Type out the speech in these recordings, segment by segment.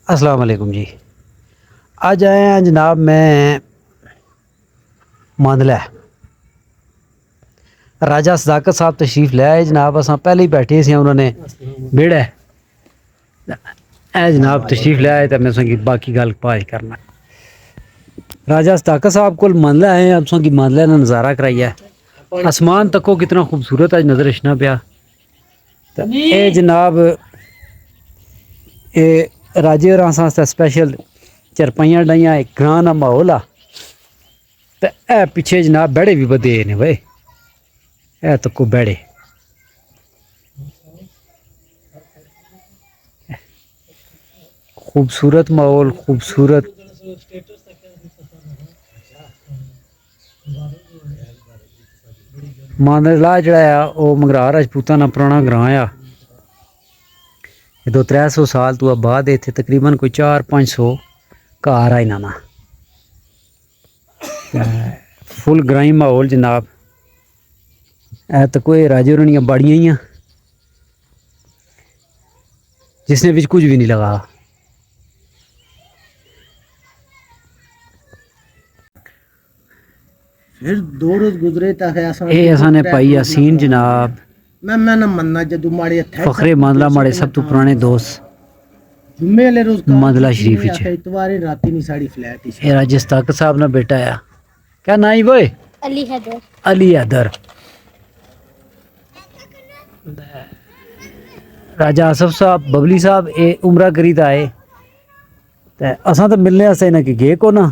अस्सलाम वालेकुम जी। आज आए हैं जनाब, मैं मांदला राजा सदाकत साहब तशरीफ ले आए जनाब। अस पहले ही बैठे थे, उन्होंने बेड़ा ए जनाब तशरीफ ले आए तो मैं संगी बाकी गल पाज करना। राजा सदाकत साहब को मांदला आए, अब संगी मांदला का नज़ारा कराइया। आसमान तको कितना खूबसूरत अज नजर अचना पाया। ए जनाब ए राजे होर आस्ते स्पेशल चरपाइयां डाइयां, एक ग्रां का माहौल आ। ते ए पिछे जनाब बेड़े भी बधे ने भाई, ए तको बेड़े खूबसूरत माहौल, खूबसूरत मांदला जड़ा वो मंगरार राजपूतां दा पुराना ग्रां आ। 200-300 साल तो बाद इत्थे तकरीबन कोई 400-500 घर आ इन्हां दा। फुल ग्राई माहौल जनाब। ए तो कोई राजे होरां दियां बाड़ियां ही जिसने बिच कुछ भी नहीं लगा। फिर 2 रोज गुजरे तक ये असां ने पाई यासीन जनाब, मैं ना मन्ना जदू माड़े हत्थे फखरे मांदला माड़े सब तो पुराने दोस्त जुम्मे वाले रोज मांदला शरीफ विच। इतवार राती नहीं साड़ी फ्लैट ही ये राजे सदाकत साहब ना बेटा आ। क्या ना ही बोए? अली हैदर। अली हैदर। राजा आसफ साहब बबली साहब ए उमरा करी ता आए ते असां तो मिलने आस्ते इन्हें कि गे को ना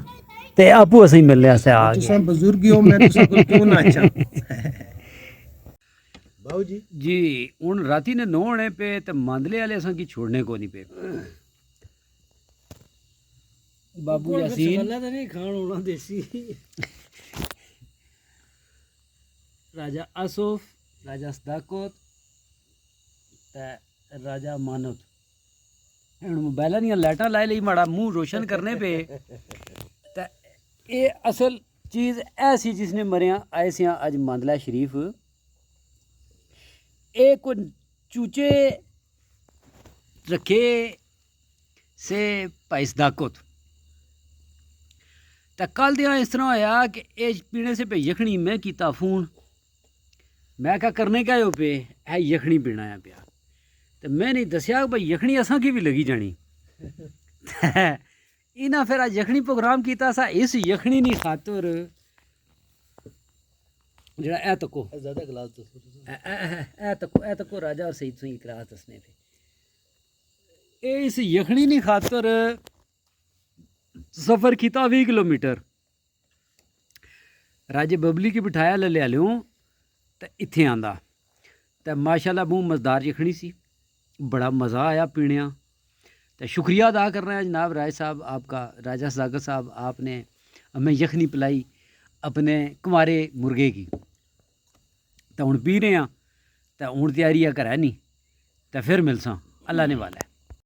ते आपू असें मिलने आस्ते आ गए। तुम बुजुर्ग हो, मैं तुसा को क्यों ना अच्छा बाबू जी जी हुन राती ने 9 होने पे ते मांदले वाले असां की छोड़ने को नहीं पे। बाबू यासीन तो नहीं खान होना देसी राजा आसफ, राजा सदाकत ते राजा मानव हुन मोबाइल दियां लाइटां लाई लेई माड़ा मुंह रोशन करने पे। ते ये असल चीज़ ऐसी जिसने मरिया आए सियां अज मांदला शरीफ। ये कोई चूचे रखे से भाई सदाकत ते कल दिया इस तरह होया कि ये पीने से पे यखनी मैं किया फोन। मैं क्या करने क्या हो पे है यखनी पीना है पिया। तो मैं नहीं दसिया भाई यखनी असां की भी लगी जानी। इन्हें फिर अज यखनी प्रोग्राम किया सा इस यखनी नी खातर जड़ा ए तको ज्यादा गिलास तो ए तको राजा और सईद सिंह इकरार दसने पे ए इस यखनी नी खातर सफर किया 20 किलोमीटर। राजे बबली की बिठाया ले लियो तो इत्थे आंदा तो माशाल्लाह मुँह मज़ेदार यखनी सी, बड़ा मज़ा आया पीने। तो शुक्रिया अदा कर रहे हैं जनाब राय साहब आपका, राजा सदाकत साहब, आपने हमें यखनी पिलाई अपने कुंवारे मुर्गे की। तो हुण पी रहे हैं तो हुण तैयारी है घरै नहीं तो फिर मिलसां, अल्लाह ने वाला है।